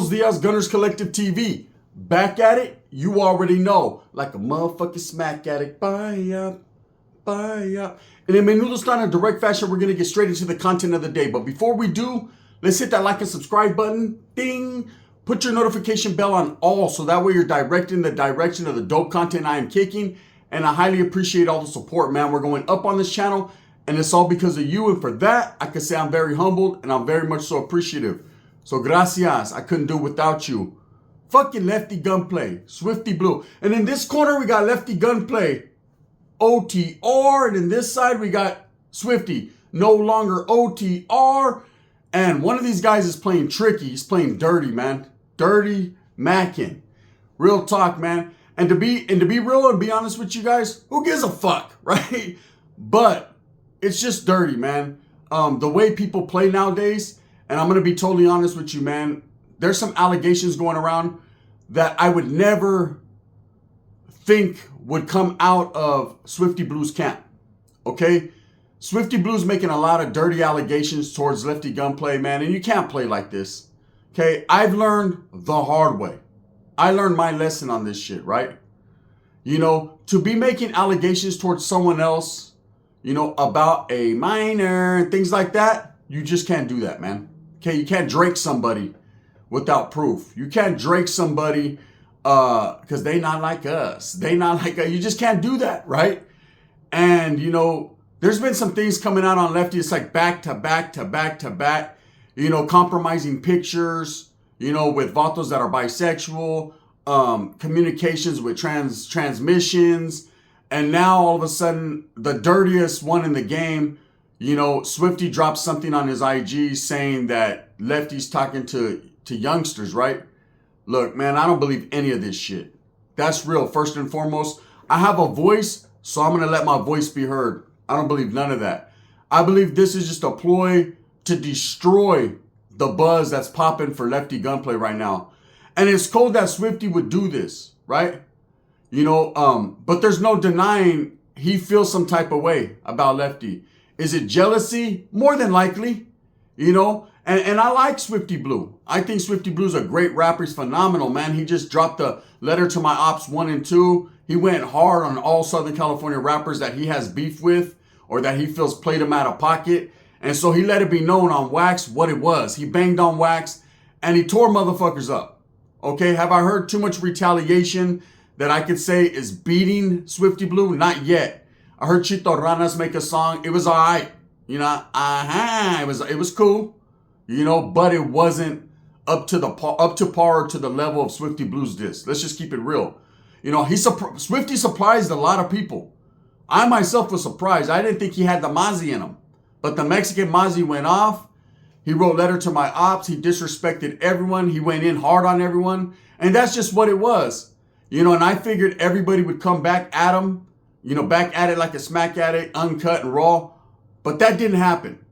Buenos dias, Gunners Collective TV. Back at it, you already know. Like a motherfucking smack addict. Bye up, bye up. And in Menudo style in direct fashion, we're going to get straight into the content of the day. But before we do, let's hit that like and subscribe button. Ding. Put your notification bell on all so that way you're directed in the direction of the dope content I am kicking. And I highly appreciate all the support, man. We're going up on this channel, and it's all because of you. And for that, I can say I'm very humbled and I'm very much so appreciative. So gracias. I couldn't do it without you. Fucking Lefty Gunplay, Swifty Blue. And in this corner, we got Lefty Gunplay, OTR. And in this side, we got Swifty, no longer OTR. And one of these guys is playing tricky. He's playing dirty, man. Dirty macking. Real talk, man. And to be real and be honest with you guys, who gives a fuck, right? But it's just dirty, man. The way people play nowadays, and I'm going to be totally honest with you, man. There's some allegations going around that I would never think would come out of Swifty Blue's camp. Okay? Swifty Blue's making a lot of dirty allegations towards Lefty Gunplay, man, and you can't play like this. Okay? I've learned the hard way. I learned my lesson on this shit, right? You know, to be making allegations towards someone else, you know, about a minor and things like that, you just can't do that, man. Okay? You can't Drake somebody without proof. You can't Drake somebody because they not like us. They not like us. You just can't do that, right? And, you know, there's been some things coming out on Lefty. It's like back to back to back to back, you know, compromising pictures, you know, with vatos that are bisexual, communications with transmissions. And now all of a sudden, the dirtiest one in the game, you know, Swifty dropped something on his IG saying that Lefty's talking to youngsters, right? Look, man, I don't believe any of this shit. That's real. First and foremost, I have a voice, so I'm going to let my voice be heard. I don't believe none of that. I believe this is just a ploy to destroy the buzz that's popping for Lefty Gunplay right now. And it's cold that Swifty would do this, right? You know, but there's no denying he feels some type of way about Lefty. Is it jealousy? More than likely, you know. And I like Swifty Blue. I think Swifty Blue's a great rapper. He's phenomenal, man. He just dropped the Letter to My Ops 1 and 2. He went hard on all Southern California rappers that he has beef with or that he feels played him out of pocket. And so he let it be known on wax what it was. He banged on wax and he tore motherfuckers up. Okay, have I heard too much retaliation that I could say is beating Swifty Blue? Not yet. I heard Chito Ranas make a song. It was all right. You know, it was cool. You know, but it wasn't up to par to the level of Swifty Blue's diss. Let's just keep it real. You know, Swifty surprised a lot of people. I myself was surprised. I didn't think he had the Mozzie in him. But the Mexican Mozzie went off. He wrote Letter to My Ops. He disrespected everyone. He went in hard on everyone. And that's just what it was. You know, and I figured everybody would come back at him. You know, back at it like a smack addict, uncut and raw. But that didn't happen.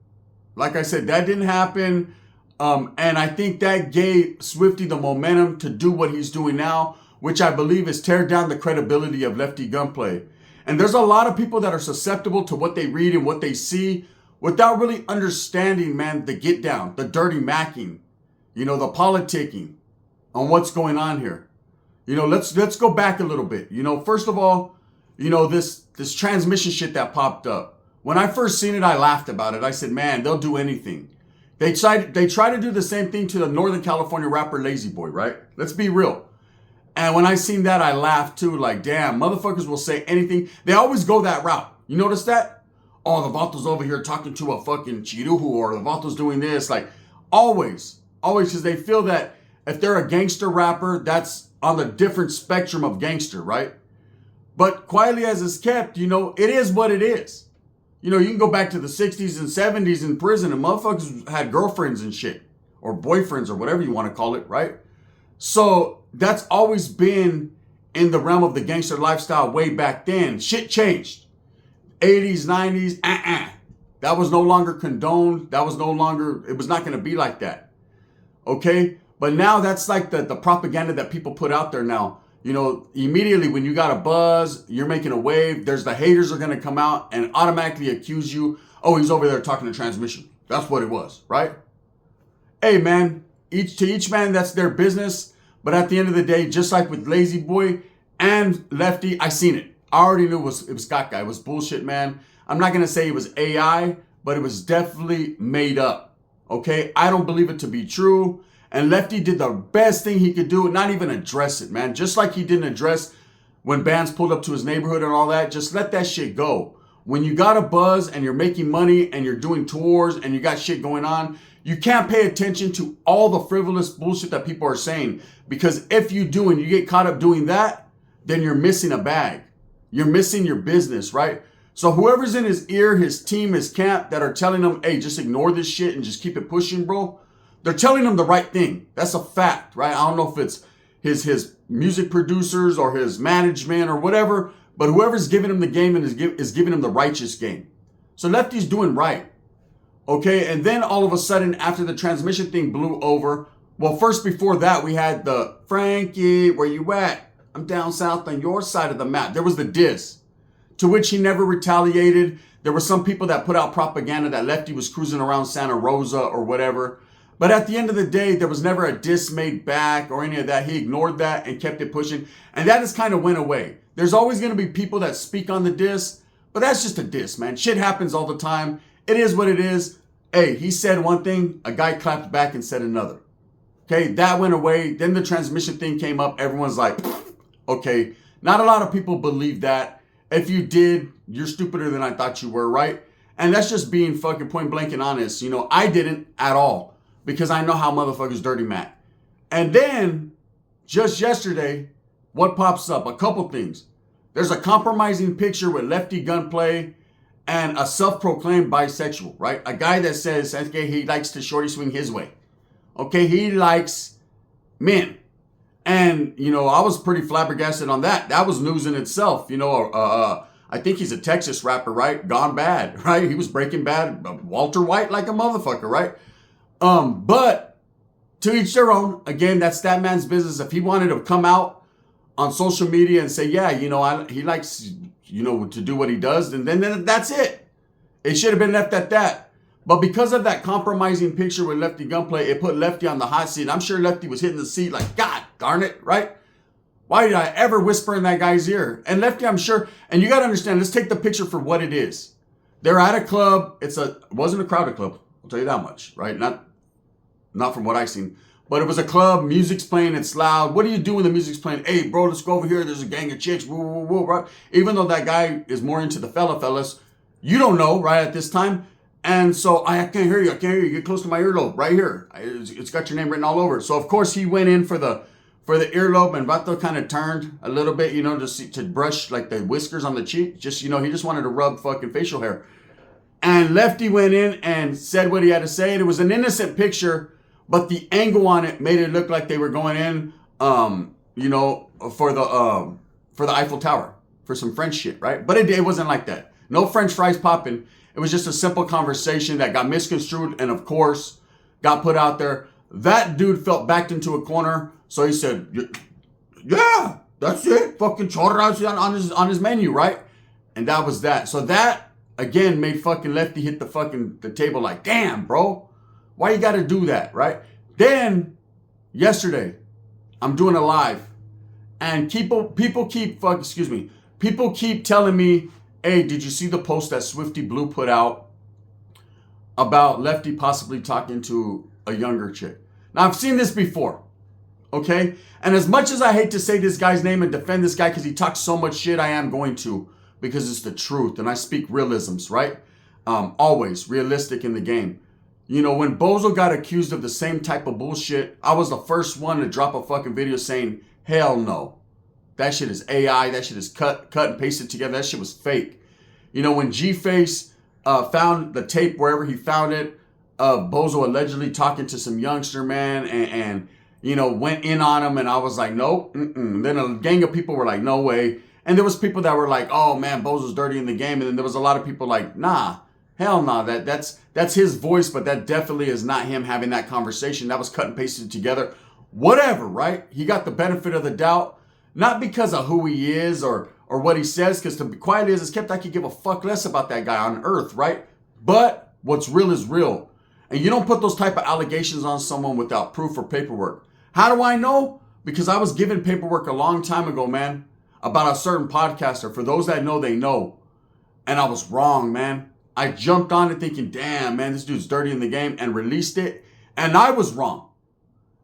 Like I said, that didn't happen. And I think that gave Swifty the momentum to do what he's doing now, which I believe is tear down the credibility of Lefty Gunplay. And there's a lot of people that are susceptible to what they read and what they see without really understanding, man, the get down, the dirty macking, you know, the politicking on what's going on here. You know, let's go back a little bit. You know, first of all, you know, this transmission shit that popped up. When I first seen it, I laughed about it. I said, man, they'll do anything. They try to do the same thing to the Northern California rapper Lazy Boy, right? Let's be real. And when I seen that, I laughed too. Like, damn, motherfuckers will say anything. They always go that route. You notice that? Oh, the Vato's over here talking to a fucking Chiruhu, or the Vato's doing this. Like, always, because they feel that if they're a gangster rapper, that's on the different spectrum of gangster, right? But quietly as it's kept, you know, it is what it is. You know, you can go back to the 60s and 70s in prison and motherfuckers had girlfriends and shit. Or boyfriends or whatever you want to call it, right? So that's always been in the realm of the gangster lifestyle way back then. Shit changed. 80s, 90s, That was no longer condoned. That was no longer, it was not going to be like that. Okay? But now that's like the propaganda that people put out there now. You know, immediately when you got a buzz, you're making a wave, there's the haters are going to come out and automatically accuse you. Oh, he's over there talking to transmission. That's what it was, right? Hey, man, each man, that's their business. But at the end of the day, just like with Lazy Boy and Lefty, I seen it. I already knew it was Scott guy. It was bullshit, man. I'm not gonna say it was AI, but it was definitely made up. Okay, I don't believe it to be true. And Lefty did the best thing he could do, not even address it, man. Just like he didn't address when bands pulled up to his neighborhood and all that. Just let that shit go. When you got a buzz and you're making money and you're doing tours and you got shit going on, you can't pay attention to all the frivolous bullshit that people are saying. Because if you do and you get caught up doing that, then you're missing a bag. You're missing your business, right? So whoever's in his ear, his team, his camp that are telling him, hey, just ignore this shit and just keep it pushing, bro. They're telling him the right thing. That's a fact, right? I don't know if it's his music producers or his management or whatever, but whoever's giving him the game and is giving him the righteous game. So Lefty's doing right. Okay, and then all of a sudden, after the transmission thing blew over, well, first before that, we had the, Frankie, where you at? I'm down south on your side of the map. There was the diss, to which he never retaliated. There were some people that put out propaganda that Lefty was cruising around Santa Rosa or whatever. But at the end of the day, there was never a diss made back or any of that. He ignored that and kept it pushing. And that just kind of went away. There's always going to be people that speak on the diss, but that's just a diss, man. Shit happens all the time. It is what it is. Hey, he said one thing, a guy clapped back and said another. Okay, that went away. Then the transmission thing came up. Everyone's like, okay, not a lot of people believe that. If you did, you're stupider than I thought you were, right? And that's just being fucking point blank and honest. You know, I didn't at all because I know how motherfuckers dirty Mac. And then just yesterday, what pops up? A couple things. There's a compromising picture with Lefty Gunplay and a self-proclaimed bisexual, right? A guy that says, okay, he likes to shorty swing his way. Okay, he likes men. And, you know, I was pretty flabbergasted on that. That was news in itself. You know, I think he's a Texas rapper, right? Gone Bad, right? He was Breaking Bad, Walter White like a motherfucker, right? But to each their own. Again, that's that man's business. If he wanted to come out on social media and say, yeah, you know, he likes, you know, to do what he does, then that's it. It should have been left at that. But because of that compromising picture with Lefty Gunplay, it put Lefty on the hot seat. I'm sure Lefty was hitting the seat like, God darn it, right? Why did I ever whisper in that guy's ear? And Lefty, I'm sure, and you got to understand, let's take the picture for what it is. They're at a club. It wasn't a crowded club. I'll tell you that much, right? Not from what I've seen. But it was a club, music's playing, it's loud. What do you do when the music's playing? Hey, bro, let's go over here. There's a gang of chicks, woo, woo, woo, right? Even though that guy is more into the fellas, you don't know, right, at this time. And so I can't hear you. Get close to my earlobe right here. It's got your name written all over it. So of course he went in for the earlobe, and Vato kind of turned a little bit, you know, to brush like the whiskers on the cheek. Just, you know, he just wanted to rub fucking facial hair. And Lefty went in and said what he had to say. And it was an innocent picture, but the angle on it made it look like they were going in, you know, for the Eiffel Tower for some French shit, right? But it wasn't like that. No French fries popping. It was just a simple conversation that got misconstrued and, of course, got put out there. That dude felt backed into a corner, so he said, yeah, that's it. Fucking chorras on his menu, right? And that was that. So that, again, made fucking Lefty hit the table like, damn, bro. Why you got to do that, right? Then, yesterday, I'm doing a live, and people keep telling me, hey, did you see the post that Swifty Blue put out about Lefty possibly talking to a younger chick? Now, I've seen this before, okay? And as much as I hate to say this guy's name and defend this guy because he talks so much shit, I am going to, because it's the truth, and I speak realisms, right? Always realistic in the game. You know, when Bozo got accused of the same type of bullshit, I was the first one to drop a fucking video saying, hell no. That shit is AI. That shit is cut and pasted together. That shit was fake. You know, when G-Face found the tape wherever he found it of Bozo allegedly talking to some youngster, man, and you know, went in on him, and I was like, nope. Then a gang of people were like, no way. And there was people that were like, oh, man, Bozo's dirty in the game. And then there was a lot of people like, nah, hell nah. That's his voice, but that definitely is not him having that conversation. That was cut and pasted together. Whatever, right? He got the benefit of the doubt. Not because of who he is or what he says, because to be quiet as it's kept, I could give a fuck less about that guy on earth, right? But what's real is real. And you don't put those type of allegations on someone without proof or paperwork. How do I know? Because I was given paperwork a long time ago, man, about a certain podcaster. For those that know, they know. And I was wrong, man. I jumped on it thinking, damn, man, this dude's dirty in the game, and released it. And I was wrong.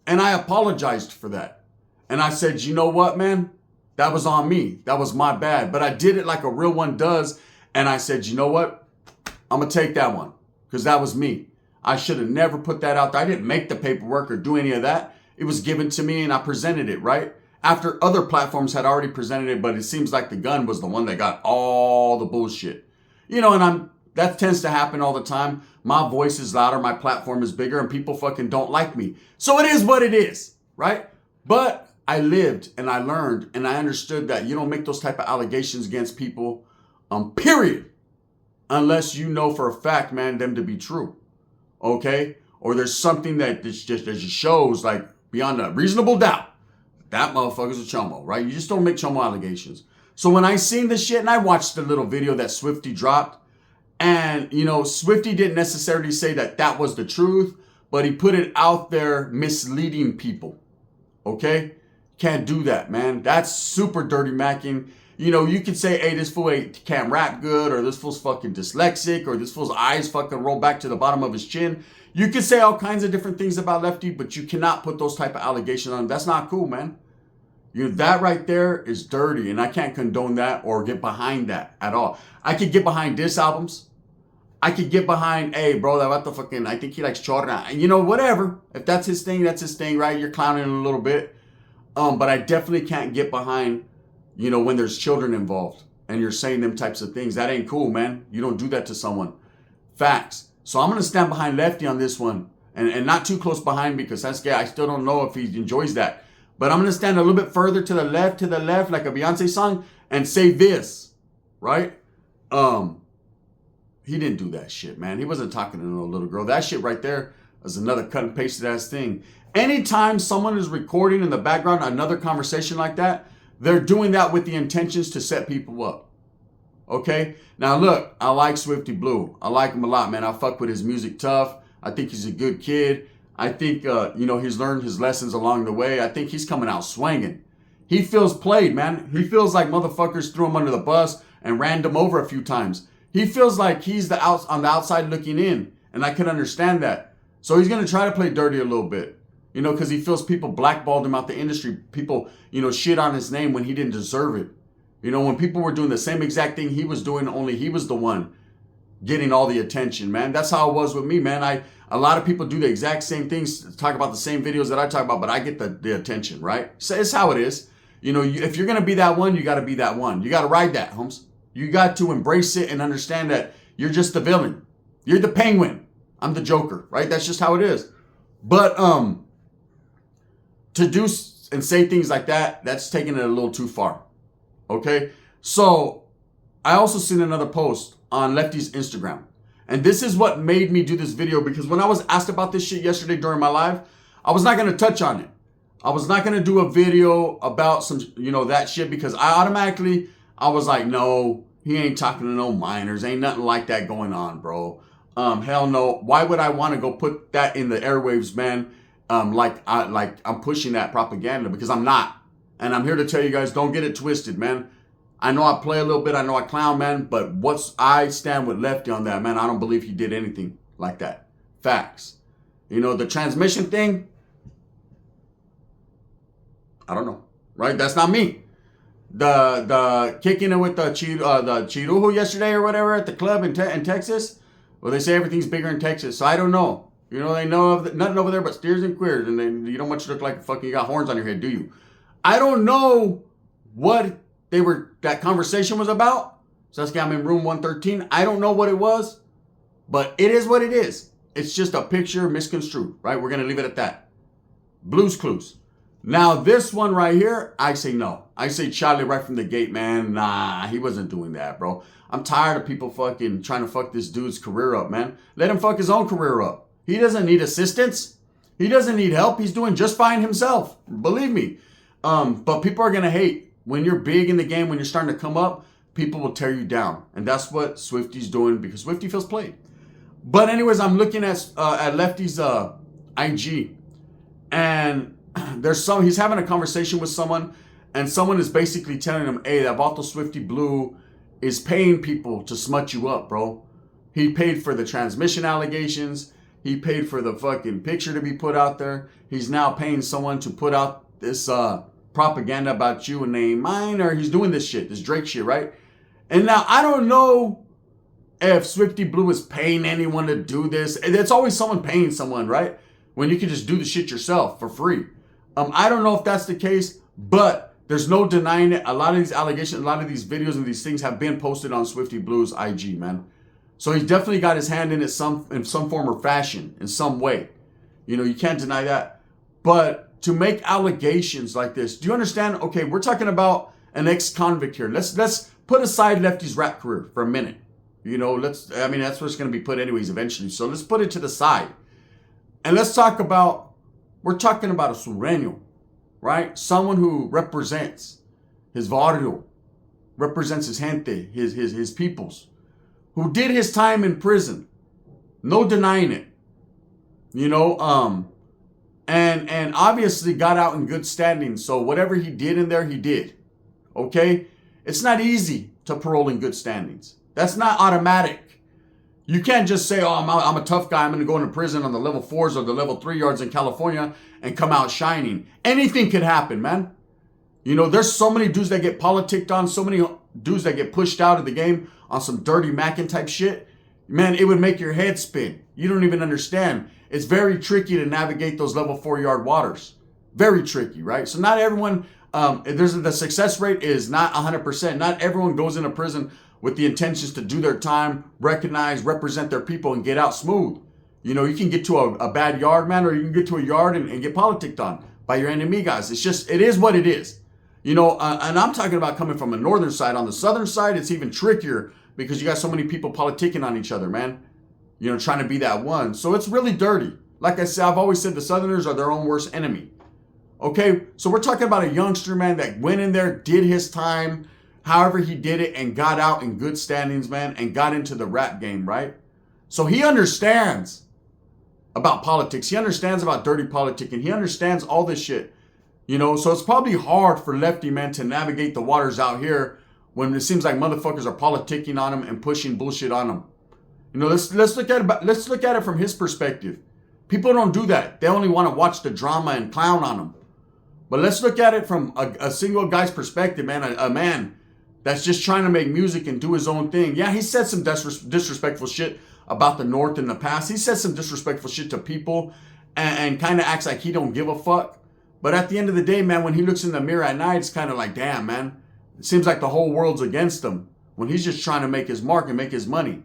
And I apologized for that. And I said, you know what, man? That was on me. That was my bad. But I did it like a real one does. And I said, you know what? I'm going to take that one. Because that was me. I should have never put that out there. I didn't make the paperwork or do any of that. It was given to me and I presented it, right? After other platforms had already presented it, but it seems like the gun was the one that got all the bullshit. You know, and that tends to happen all the time. My voice is louder, my platform is bigger, and people fucking don't like me. So it is what it is, right? But I lived and I learned and I understood that you don't make those type of allegations against people, period. Unless you know for a fact, man, them to be true. Okay? Or there's something that just shows like beyond a reasonable doubt. That motherfucker's a chomo, right? You just don't make chomo allegations. So when I seen this shit and I watched the little video that Swifty dropped, and, you know, Swifty didn't necessarily say that that was the truth, but he put it out there misleading people. Okay? Can't do that, man. That's super dirty macking. You know, you could say, hey, this fool can't rap good, or this fool's fucking dyslexic, or this fool's eyes fucking roll back to the bottom of his chin. You could say all kinds of different things about Lefty, but you cannot put those type of allegations on him. That's not cool, man. That right there is dirty, and I can't condone that or get behind that at all. I could get behind diss albums. I could get behind, hey, bro, that what the fucking, I think he likes Chorna. You know, whatever. If that's his thing, right? You're clowning a little bit. But I definitely can't get behind, you know, when there's children involved and you're saying them types of things. That ain't cool, man. You don't do that to someone. Facts. So I'm going to stand behind Lefty on this one. And not too close behind, because that's gay. I still don't know if he enjoys that. But I'm going to stand a little bit further to the left, like a Beyonce song, and say this, right? He didn't do that shit, man. He wasn't talking to no little girl. That shit right there is another cut and pasted ass thing. Anytime someone is recording in the background another conversation like that, they're doing that with the intentions to set people up. Okay? Now look, I like Swifty Blue. I like him a lot, man. I fuck with his music tough. I think he's a good kid. I think, you know, he's learned his lessons along the way. I think he's coming out swinging. He feels played, man. He feels like motherfuckers threw him under the bus and ran him over a few times. He feels like he's on the outside looking in, and I can understand that. So he's going to try to play dirty a little bit, you know, because he feels people blackballed him out the industry. People, you know, shit on his name when he didn't deserve it. You know, when people were doing the same exact thing he was doing, only he was the one getting all the attention, man. That's how it was with me, man. A lot of people do the exact same things, talk about the same videos that I talk about, but I get the attention, right? So it's how it is. You know, if you're going to be that one, you got to be that one. You got to ride that, Holmes. You got to embrace it and understand that you're just the villain. You're the penguin. I'm the Joker, right? That's just how it is. But to do and say things like that, that's taking it a little too far. Okay? So I also seen another post on Lefty's Instagram. And this is what made me do this video, because when I was asked about this shit yesterday during my live, I was not going to touch on it. I was not going to do a video about some, you know, that shit, because I was like, no, he ain't talking to no minors. Ain't nothing like that going on, bro. Hell no. Why would I want to go put that in the airwaves, man? Like I'm pushing that propaganda, because I'm not. And I'm here to tell you guys, don't get it twisted, man. I know I play a little bit. I know I clown, man. But I stand with Lefty on that, man. I don't believe he did anything like that. Facts. You know, the transmission thing, I don't know. Right? That's not me. The kicking it with the Chirujo yesterday or whatever at the club in Texas. Well, they say everything's bigger in Texas. So I don't know. You know, they know of nothing over there but steers and queers. And then you don't want you to look like fucking you got horns on your head, do you? I don't know what that conversation was about. So that's I'm in room 113. I don't know what it was, but it is what it is. It's just a picture misconstrued, right? We're going to leave it at that. Blues Clues. Now this one right here, I say no. I say Charlie right from the gate, man. Nah, he wasn't doing that, bro. I'm tired of people fucking trying to fuck this dude's career up, man. Let him fuck his own career up. He doesn't need assistance. He doesn't need help. He's doing just fine himself. Believe me. But people are going to hate. When you're big in the game, when you're starting to come up, people will tear you down. And that's what Swifty's doing, because Swifty feels played. But anyways, I'm looking at Lefty's IG, and he's having a conversation with someone, and someone is basically telling him, hey, that Vato Swifty Blue is paying people to smut you up, bro. He paid for the transmission allegations. He paid for the fucking picture to be put out there. He's now paying someone to put out this propaganda about you and they ain't mine, or he's doing this shit, this Drake shit, right? And now I don't know if Swifty Blue is paying anyone to do this. It's always someone paying someone, right? When you can just do the shit yourself for free. I don't know if that's the case, but there's no denying it. A lot of these allegations, a lot of these videos and these things have been posted on Swifty Blue's IG, man. So he's definitely got his hand in it in some form or fashion, in some way. You know, you can't deny that. But to make allegations like this, do you understand? Okay, we're talking about an ex-convict here. Let's put aside Lefty's rap career for a minute. You know, that's where it's going to be put anyways eventually. So let's put it to the side. And let's talk about, we're talking about a sureño, right? Someone who represents his barrio, represents his gente, his peoples, who did his time in prison. No denying it. You know, and obviously got out in good standing. So whatever he did in there, he did. Okay? It's not easy to parole in good standings. That's not automatic. You can't just say, oh, I'm a tough guy. I'm going to go into prison on the level 4s or the level 3 yards in California and come out shining. Anything could happen, man. You know, there's so many dudes that get politicked on, so many dudes that get pushed out of the game on some dirty Mackin type shit. Man, it would make your head spin. You don't even understand. It's very tricky to navigate those level 4 yard waters. Very tricky, right? So not everyone, the success rate is not 100%. Not everyone goes into prison with the intentions to do their time, recognize, represent their people, and get out smooth. You know, you can get to a bad yard, man, or you can get to a yard and get politicked on by your enemy guys. It's just, it is what it is. You know, and I'm talking about coming from a northern side. On the southern side, it's even trickier because you got so many people politicking on each other, man. You know, trying to be that one. So it's really dirty. Like I said, I've always said the Southerners are their own worst enemy. Okay, so we're talking about a youngster, man, that went in there, did his time, however he did it, and got out in good standings, man, and got into the rap game, right? So he understands about politics. He understands about dirty politicking. He understands all this shit. You know, so it's probably hard for Lefty, man, to navigate the waters out here when it seems like motherfuckers are politicking on him and pushing bullshit on him. You know, let's look at it from his perspective. People don't do that. They only want to watch the drama and clown on him. But let's look at it from a single guy's perspective, man. A man that's just trying to make music and do his own thing. Yeah, he said some disrespectful shit about the North in the past. He said some disrespectful shit to people and kind of acts like he don't give a fuck. But at the end of the day, man, when he looks in the mirror at night, it's kind of like, damn, man. It seems like the whole world's against him when he's just trying to make his mark and make his money.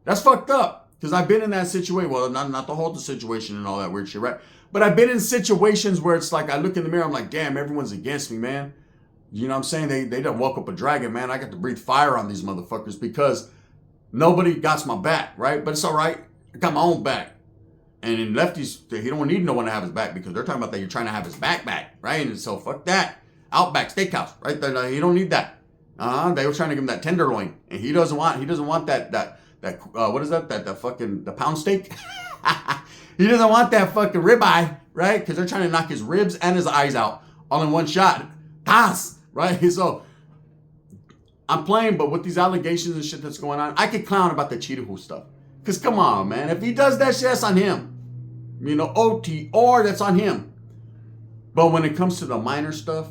That's fucked up. Because I've been in that situation. Well, not the whole situation and all that weird shit, right? But I've been in situations where it's like I look in the mirror, I'm like, damn, everyone's against me, man. You know what I'm saying? They don't walk up a dragon, man. I got to breathe fire on these motherfuckers because nobody got my back, right? But it's all right. I got my own back. And in Lefty's, he don't need no one to have his back because they're talking about that you're trying to have his back, right? And so fuck that. Outback Steakhouse, right? He don't need that. They were trying to give him that tenderloin, and he doesn't want that what is that? The pound steak? He doesn't want that fucking ribeye, right? Because they're trying to knock his ribs and his eyes out all in one shot. Right? So I'm playing, but with these allegations and shit that's going on, I could clown about the Cheetah Who stuff. Because come on, man. If he does that shit, that's on him. You know, OTR, that's on him. But when it comes to the minor stuff,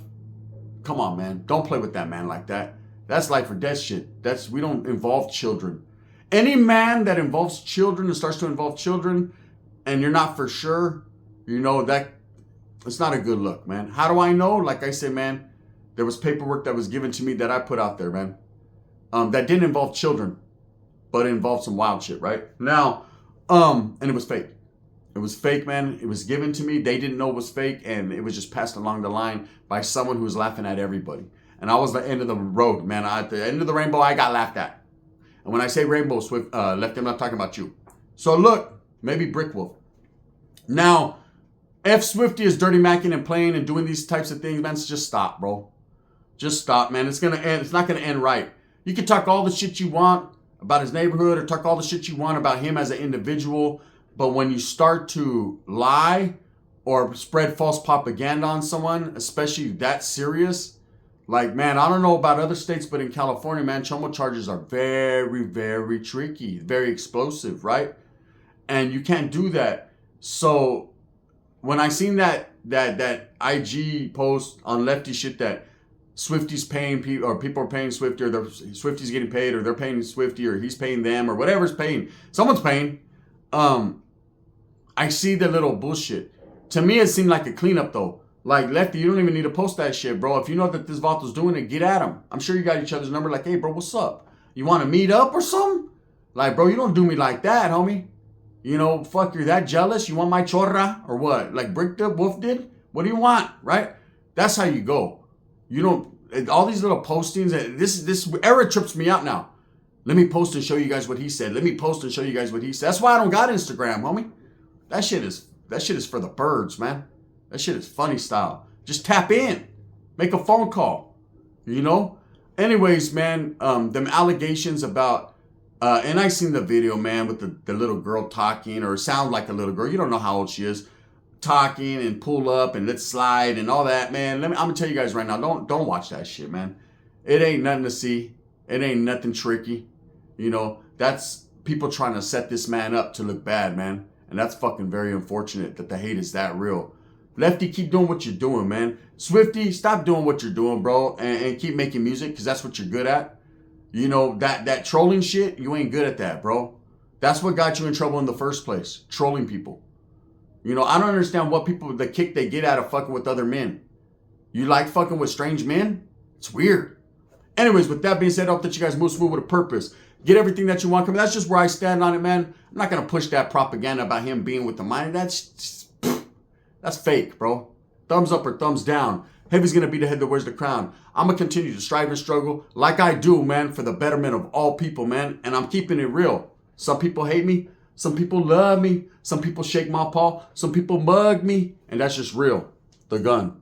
come on, man. Don't play with that man like that. That's life or death shit. We don't involve children. Any man that involves children and starts to involve children and you're not for sure, you know, that it's not a good look, man. How do I know? Like I said, man, there was paperwork that was given to me that I put out there, man. That didn't involve children, but it involved some wild shit, right? Now, and it was fake. It was fake, man. It was given to me. They didn't know it was fake, and it was just passed along the line by someone who was laughing at everybody. And I was the end of the road, man. At the end of the rainbow, I got laughed at. And when I say rainbow, Swift, Lefty, I'm not talking about you. So look, maybe Brick Wolf. Now, if Swifty is dirty macking and playing and doing these types of things, man, just stop, bro. Just stop, man. It's gonna end. It's not gonna end right. You can talk all the shit you want. about his neighborhood or talk all the shit you want about him as an individual. But when you start to lie or spread false propaganda on someone, especially that serious, like, man, I don't know about other states, but in California, man, chomo charges are very, very tricky, very explosive, right? And you can't do that. So when I seen that IG post on Lefty shit that Swifty's paying people, or people are paying Swifty, or Swifty's getting paid, or they're paying Swifty, or he's paying them, or whatever's paying, someone's paying. I see the little bullshit. To me, it seemed like a cleanup though. Like, Lefty, you don't even need to post that shit, bro. If you know that this Vato's doing it, get at him. I'm sure you got each other's number. Like, hey, bro, what's up? You want to meet up or something? Like, bro, you don't do me like that, homie. You know, fuck, you're that jealous? You want my chorra or what? Like Brick the Wolf did? What do you want, right? That's how you go. You don't, all these little postings, this era trips me out now. Let me post and show you guys what he said. Let me post and show you guys what he said. That's why I don't got Instagram, homie. That shit is for the birds, man. That shit is funny style. Just tap in. Make a phone call. You know? Anyways, man, them allegations about, and I seen the video, man, with the little girl talking, or sound like a little girl. You don't know how old she is. Talking and pull up and let's slide and all that, man. I'm going to tell you guys right now, don't watch that shit, man. It ain't nothing to see. It ain't nothing tricky. You know, that's people trying to set this man up to look bad, man. And that's fucking very unfortunate that the hate is that real. Lefty, keep doing what you're doing, man. Swifty, stop doing what you're doing, bro, and keep making music, because that's what you're good at. You know, that trolling shit, you ain't good at that, bro. That's what got you in trouble in the first place, trolling people. You know, I don't understand what people, the kick they get out of fucking with other men. You like fucking with strange men? It's weird. Anyways, with that being said, I hope that you guys move smooth with a purpose. Get everything that you want. That's just where I stand on it, man. I'm not going to push that propaganda about him being with the minor. That's fake, bro. Thumbs up or thumbs down. Heavy's going to be the head that wears the crown. I'm going to continue to strive and struggle like I do, man, for the betterment of all people, man. And I'm keeping it real. Some people hate me. Some people love me. Some people shake my paw. Some people mug me. And that's just real. The gun.